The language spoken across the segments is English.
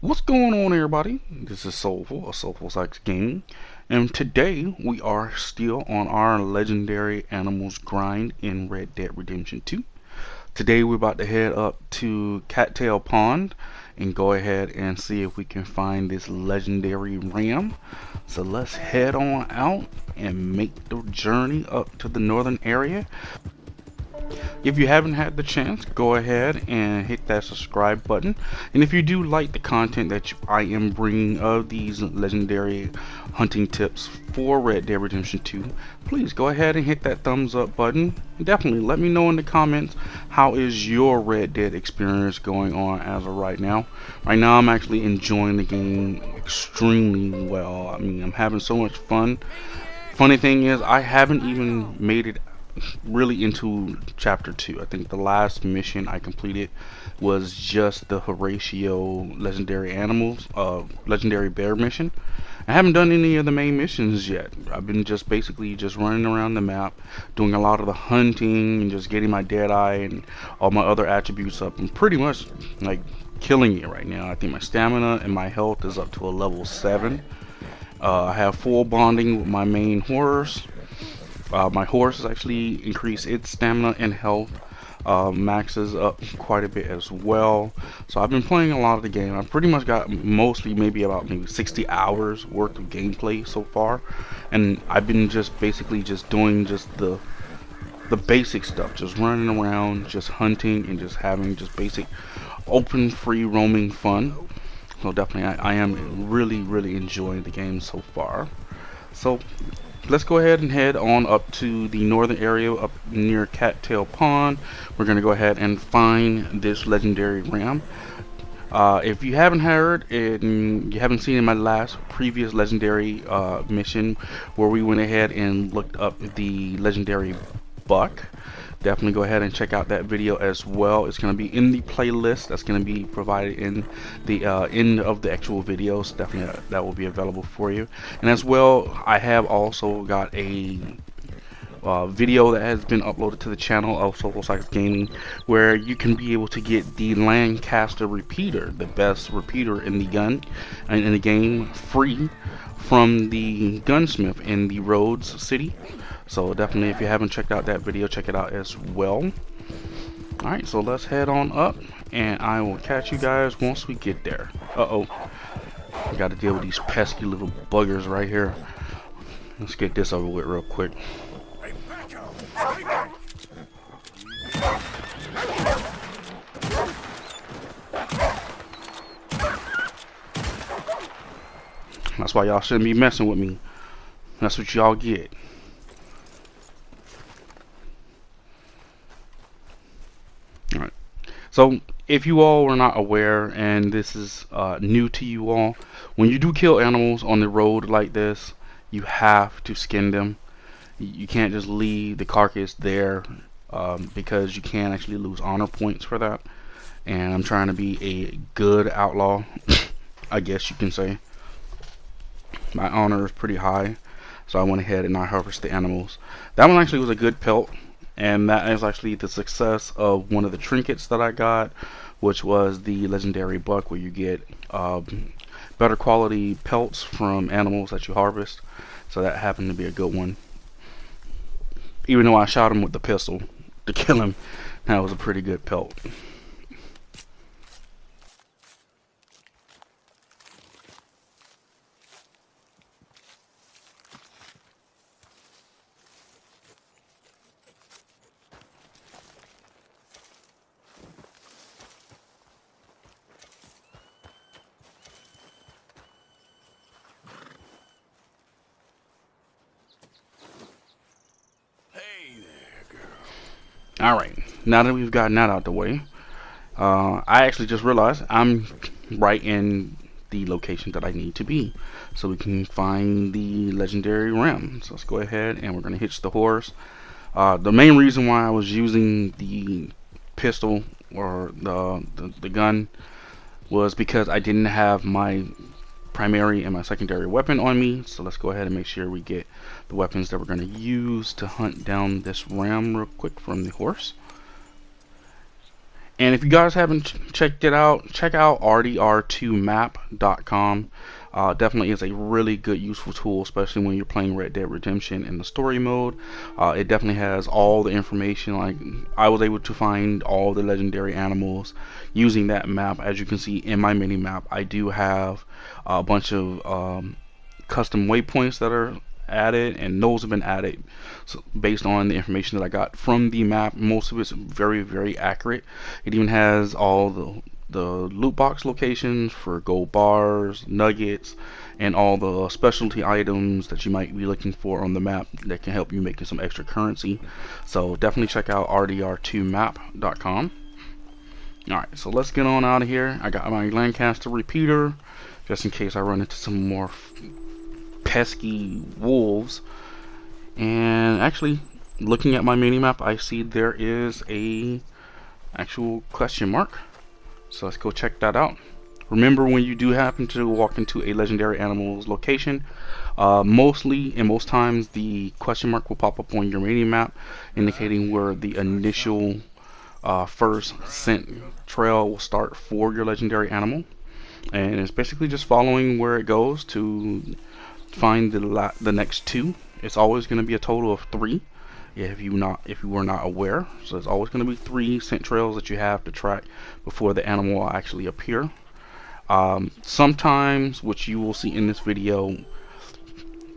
What's going on, everybody? This is Soulful of SoulfulSax Gaming, and today we are still on our legendary animals grind in Red Dead Redemption 2. Today we're about to head up to Cattail Pond and go ahead and see if we can find this legendary ram. So let's head on out and make the journey up to the northern area. If you haven't had the chance, go ahead and hit that subscribe button. And if you do like the content that I am bringing of these legendary hunting tips for Red Dead Redemption 2, please go ahead and hit that thumbs up button. Definitely let me know in the comments, how is your Red Dead experience going on as of right now. Right now I'm actually enjoying the game extremely well. I mean, I'm having so much fun. Funny thing is, I haven't even made it really into chapter 2. I think the last mission I completed was just the Horatio legendary animals, legendary bear mission. I haven't done any of the main missions yet. I've been just basically just running around the map, doing a lot of the hunting and just getting my dead eye and all my other attributes up. I'm pretty much like killing it right now. I think my stamina and my health is up to a level 7. I have full bonding with my main horse. My horse has actually increased its stamina and health, maxes up quite a bit as well. So I've been playing a lot of the game. I've pretty much got mostly maybe 60 hours worth of gameplay so far, and I've been just basically just doing just the basic stuff, just running around, just hunting, and just having just basic open free roaming fun. So definitely I am really enjoying the game so far. So let's go ahead and head on up to the northern area up near Cattail Pond. We're going to go ahead and find this legendary ram. If you haven't heard and you haven't seen in my previous legendary mission where we went ahead and looked up the legendary buck, definitely go ahead and check out that video as well. It's going to be in the playlist that's going to be provided in the end of the actual videos. Definitely that will be available for you. And as well, I have also got a video that has been uploaded to the channel of SoulfulSax Gaming, where you can be able to get the Lancaster repeater, the best repeater in the gun and in the game, free from the gunsmith in the Rhodes city. So definitely, if you haven't checked out that video, check it out as well. Alright, so let's head on up, and I will catch you guys once we get there. Uh-oh. I gotta deal with these pesky little buggers right here. Let's get this over with real quick. That's why y'all shouldn't be messing with me. That's what y'all get. Alright, so if you all were not aware, and this is new to you all, when you do kill animals on the road like this, you have to skin them. You can't just leave the carcass there, because you can actually lose honor points for that. And I'm trying to be a good outlaw, I guess you can say. My honor is pretty high, so I went ahead and I harvested the animals. That one actually was a good pelt, and that is actually the success of one of the trinkets that I got, which was the legendary buck, where you get better quality pelts from animals that you harvest. So that happened to be a good one. Even though I shot him with the pistol to kill him, that was a pretty good pelt. Alright, now that we've gotten that out the way, I actually just realized I'm right in the location that I need to be, so we can find the legendary ram. So let's go ahead and we're going to hitch the horse. The main reason why I was using the pistol or the gun was because I didn't have my primary and my secondary weapon on me. So let's go ahead and make sure we get the weapons that we're going to use to hunt down this ram real quick from the horse. And if you guys haven't checked it out, check out rdr2map.com. Definitely is a really good, useful tool, especially when you're playing Red Dead Redemption in the story mode. It definitely has all the information. Like, I was able to find all the legendary animals using that map. As you can see in my mini map, I do have a bunch of custom waypoints that are added, and those have been added based on the information that I got from the map. Most of it's very, very accurate. It even has all the loot box locations for gold bars, nuggets, and all the specialty items that you might be looking for on the map that can help you make some extra currency. So definitely check out rdr2map.com. Alright, so let's get on out of here. I got my Lancaster repeater just in case I run into some more pesky wolves. And actually, looking at my mini-map, I see there is a actual question mark. So let's go check that out. Remember, when you do happen to walk into a legendary animal's location, mostly and most times the question mark will pop up on your mini-map, indicating where the initial first scent trail will start for your legendary animal. And it's basically just following where it goes to find the next two. It's always going to be a total of 3 if you were not aware. So it's always going to be 3 scent trails that you have to track before the animal will actually appear. Sometimes, which you will see in this video,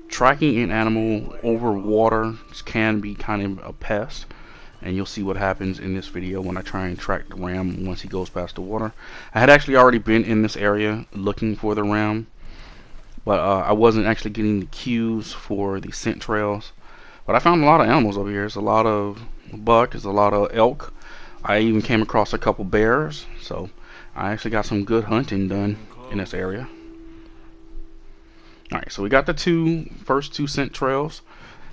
tracking an animal over water can be kind of a pest, and you'll see what happens in this video when I try and track the ram once he goes past the water. I had actually already been in this area looking for the ram, but I wasn't actually getting the cues for the scent trails. But I found a lot of animals over here. There's a lot of buck, there's a lot of elk. I even came across a couple bears, so I actually got some good hunting done in this area. Alright, so we got the first two scent trails.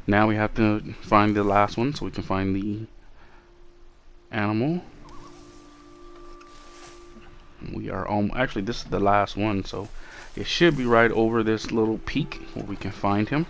Now we have to find the last one so we can find the animal. We are actually, this is the last one, so it should be right over this little peak where we can find him.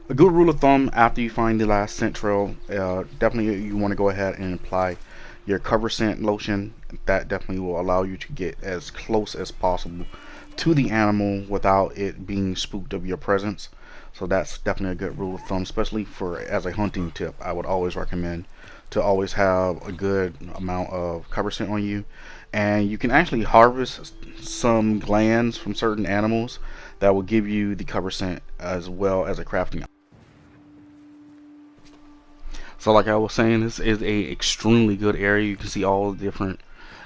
A good rule of thumb after you find the last scent trail, definitely you want to go ahead and apply your cover scent lotion. That definitely will allow you to get as close as possible to the animal without it being spooked of your presence. So that's definitely a good rule of thumb, especially for as a hunting tip. I would always recommend to always have a good amount of cover scent on you. And you can actually harvest some glands from certain animals that will give you the cover scent as well as a crafting. So like I was saying, this is a extremely good area. You can see all the different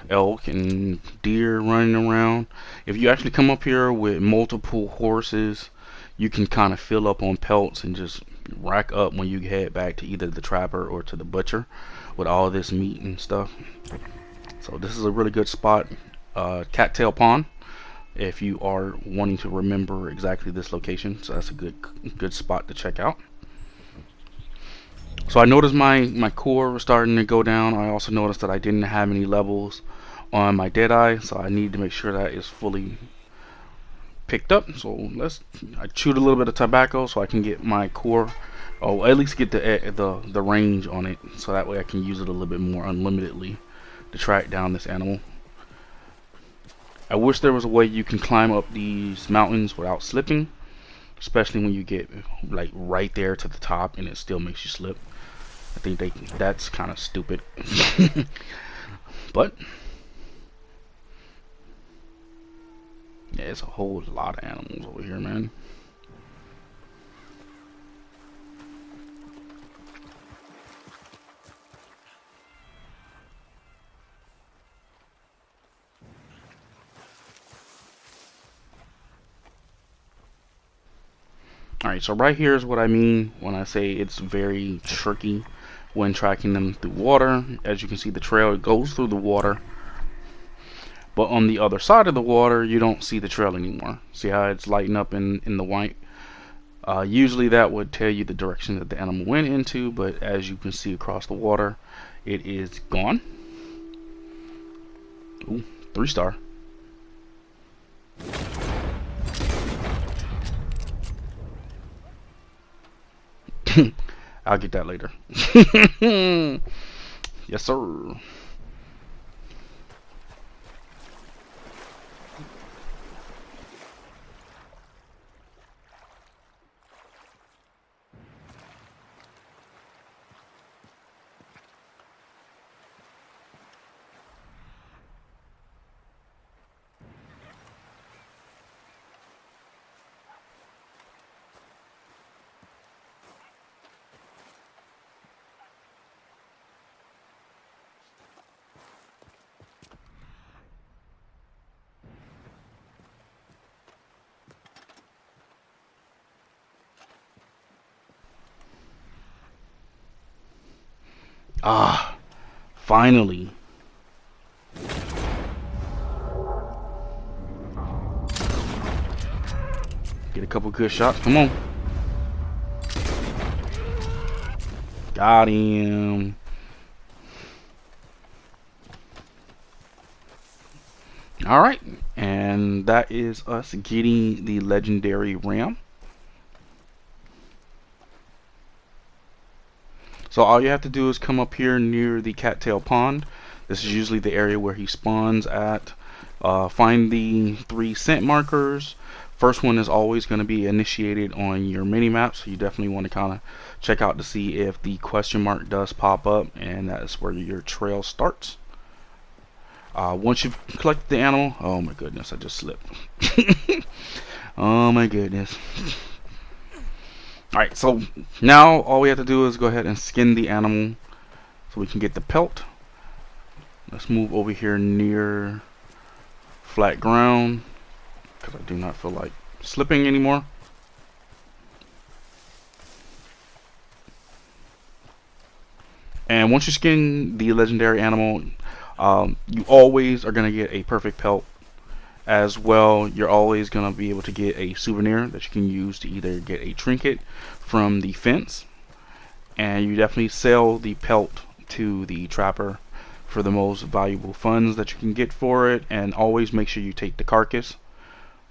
elk and deer running around. If you actually come up here with multiple horses, you can kind of fill up on pelts and just rack up when you head back to either the trapper or to the butcher with all this meat and stuff. So this is a really good spot. Cattail Pond, if you are wanting to remember exactly this location. So that's a good spot to check out. So I noticed my core was starting to go down. I also noticed that I didn't have any levels on my Deadeye, so I need to make sure that is fully picked up. So I chewed a little bit of tobacco so I can get my core, or at least get the range on it, so that way I can use it a little bit more unlimitedly to track down this animal. I wish there was a way you can climb up these mountains without slipping, especially when you get like right there to the top and it still makes you slip. I think that's kind of stupid. But yeah, it's a whole lot of animals over here, man. Alright, so right here is what I mean when I say it's very tricky when tracking them through water. As you can see, the trail goes through the water, but on the other side of the water you don't see the trail anymore. See how it's lighting up in the white? Usually that would tell you the direction that the animal went into, but as you can see across the water, it is gone. Ooh, 3-star. I'll get that later. Yes, sir. Ah, finally. Get a couple good shots. Come on. Got him. Alright. And that is us getting the legendary ram. So all you have to do is come up here near the cattail pond. This is usually the area where he spawns at. Find the 3 scent markers. First one is always going to be initiated on your mini map, so you definitely want to kind of check out to see if the question mark does pop up, and that is where your trail starts. Once you've collected the animal, oh my goodness, I just slipped. Oh my goodness. Alright, so now all we have to do is go ahead and skin the animal so we can get the pelt. Let's move over here near flat ground because I do not feel like slipping anymore. And once you skin the legendary animal, you always are going to get a perfect pelt. As well, you're always going to be able to get a souvenir that you can use to either get a trinket from the fence, and you definitely sell the pelt to the trapper for the most valuable funds that you can get for it. And always make sure you take the carcass.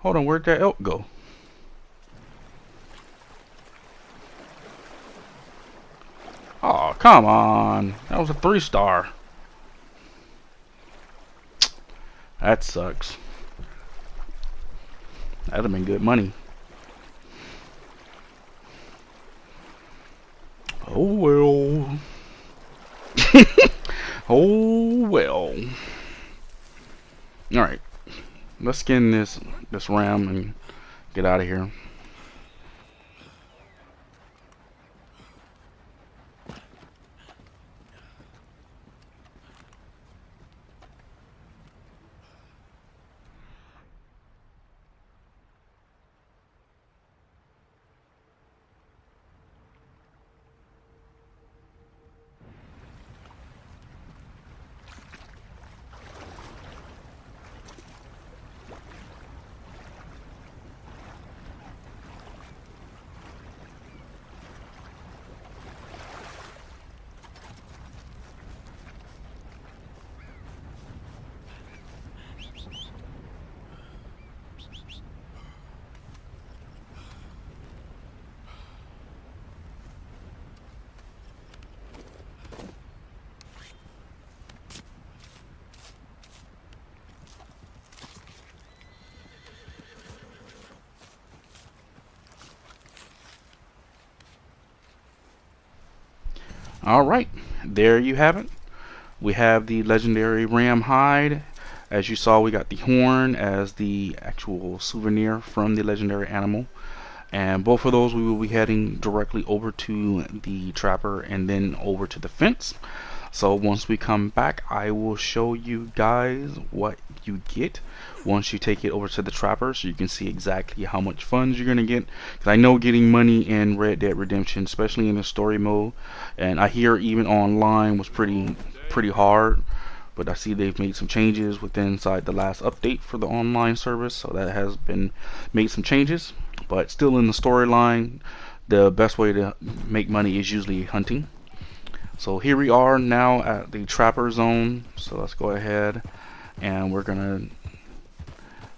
Hold on, where'd that elk go? Oh, come on. That was a 3-star. That sucks. That'd have been good money. Oh well. Oh well. Alright. Let's skin this ram and get out of here. Alright, there you have it. We have the legendary ram hide. As you saw, we got the horn as the actual souvenir from the legendary animal. And both of those we will be heading directly over to the trapper and then over to the fence. So once we come back, I will show you guys what you get once you take it over to the trapper, so you can see exactly how much funds you're gonna get. Because I know getting money in Red Dead Redemption, especially in the story mode, and I hear even online was pretty hard. But I see they've made some changes within inside the last update for the online service, so that has been made some changes. But still in the storyline, the best way to make money is usually hunting. So here we are now at the trapper zone. So let's go ahead and we're gonna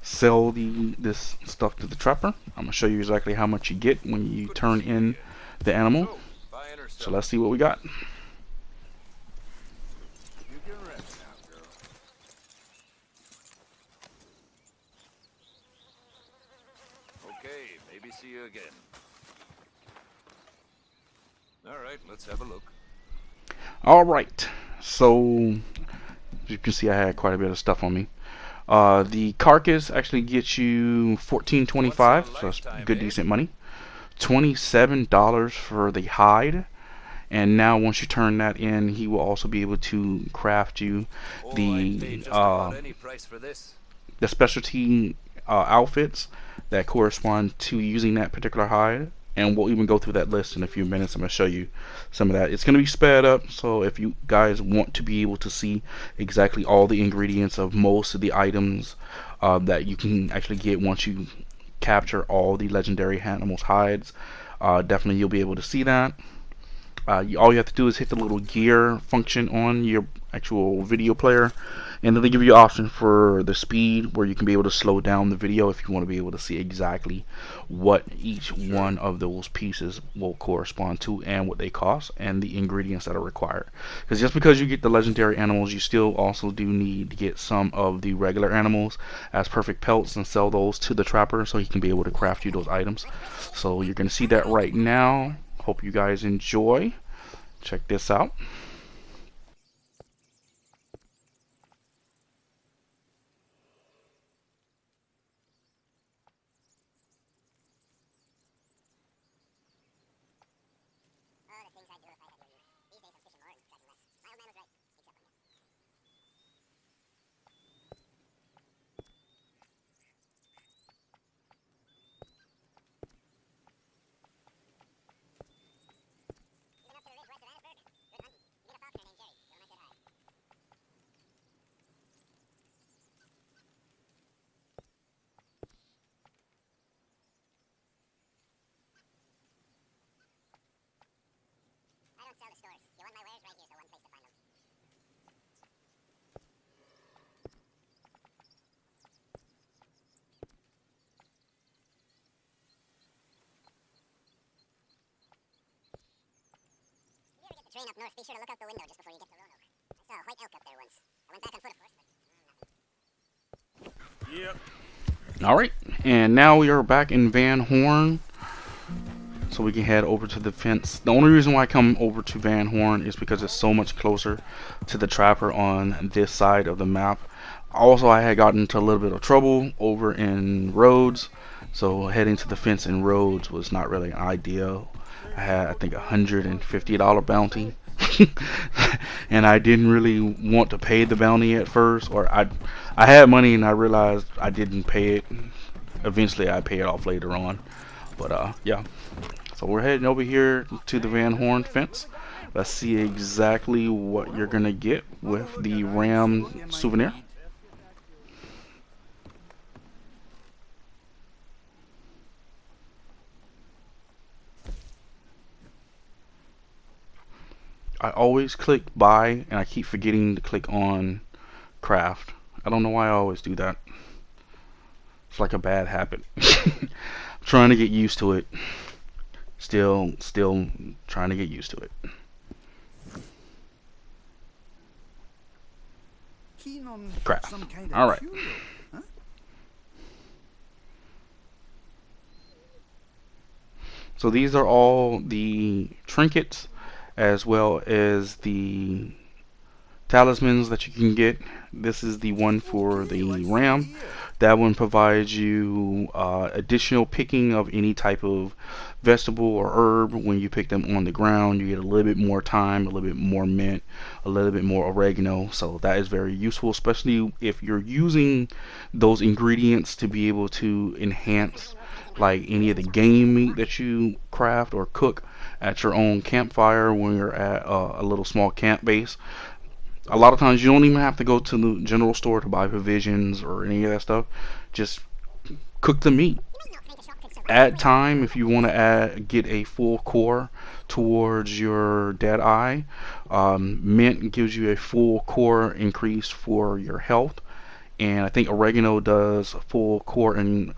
sell this stuff to the trapper. I'm gonna show you exactly how much you get when you turn in the animal. So let's see what we got. You can rest now, girl. Okay, maybe see you again. All right, let's have a look. All right. So as you can see, I had quite a bit of stuff on me. The carcass actually gets you $14.25, so that's good, decent money. $27 for the hide, and now once you turn that in, he will also be able to craft you the specialty outfits that correspond to using that particular hide. And we'll even go through that list in a few minutes. I'm going to show you some of that. It's going to be sped up, so if you guys want to be able to see exactly all the ingredients of most of the items that you can actually get once you capture all the legendary animals hides, definitely you'll be able to see that. All you have to do is hit the little gear function on your actual video player, and then they give you an option for the speed where you can be able to slow down the video if you want to be able to see exactly what each one of those pieces will correspond to and what they cost and the ingredients that are required. Because just because you get the legendary animals, you still also do need to get some of the regular animals as perfect pelts and sell those to the trapper so he can be able to craft you those items. So you're going to see that right now. Hope you guys enjoy. Check this out. Train up north, be sure to look out the window just before you get to Roanoke. I saw a white elk up there once. I went back on foot at first, but nothing. Yep. Alright, and now we are back in Van Horn, so we can head over to the fence. The only reason why I come over to Van Horn is because it's so much closer to the trapper on this side of the map. Also, I had gotten into a little bit of trouble over in Rhodes, so heading to the fence in Rhodes was not really an idea. I had, I think, $150 bounty, and I didn't really want to pay the bounty at first, or I had money and I realized I didn't pay it. Eventually, I pay it off later on, but yeah. So we're heading over here to the Van Horn fence. Let's see exactly what you're gonna get with the Ram souvenir. I always click buy and I keep forgetting to click on craft. I don't know why I always do that. It's like a bad habit. I'm trying to get used to it. Still trying to get used to it. Craft. Alright. So these are all the trinkets as well as the talismans that you can get. This is the one for the ram. That one provides you additional picking of any type of vegetable or herb. When you pick them on the ground, you get a little bit more thyme, a little bit more mint, a little bit more oregano. So that is very useful, especially if you're using those ingredients to be able to enhance like any of the game meat that you craft or cook at your own campfire when you're at a little small camp base. A lot of times you don't even have to go to the general store to buy provisions or any of that stuff. Just cook the meat. Add thyme if you want to get a full core towards your dead eye. Mint gives you a full core increase for your health, and I think oregano does a full core and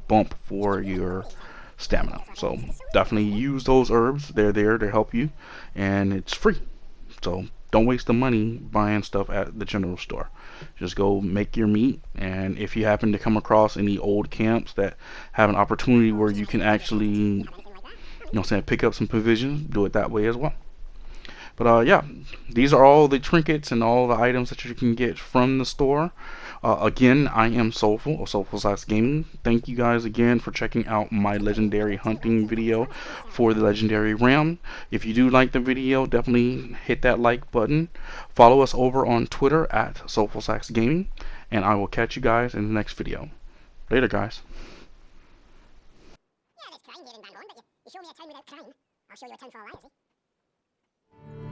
bump for your stamina. So definitely use those herbs. They're there to help you, and it's free. So don't waste the money buying stuff at the general store. Just go make your meat, and if you happen to come across any old camps that have an opportunity where you can actually, pick up some provisions, do it that way as well. But yeah, these are all the trinkets and all the items that you can get from the store. Again, I am Soulful of SoulfulSax Gaming. Thank you guys again for checking out my legendary hunting video for the legendary realm. If you do like the video, definitely hit that like button. Follow us over on Twitter at SoulfulSax Gaming, and I will catch you guys in the next video. Later, guys. Yeah, there's crime here in Bangor, but you show me a town without crime, I'll show you a town full of liars, eh?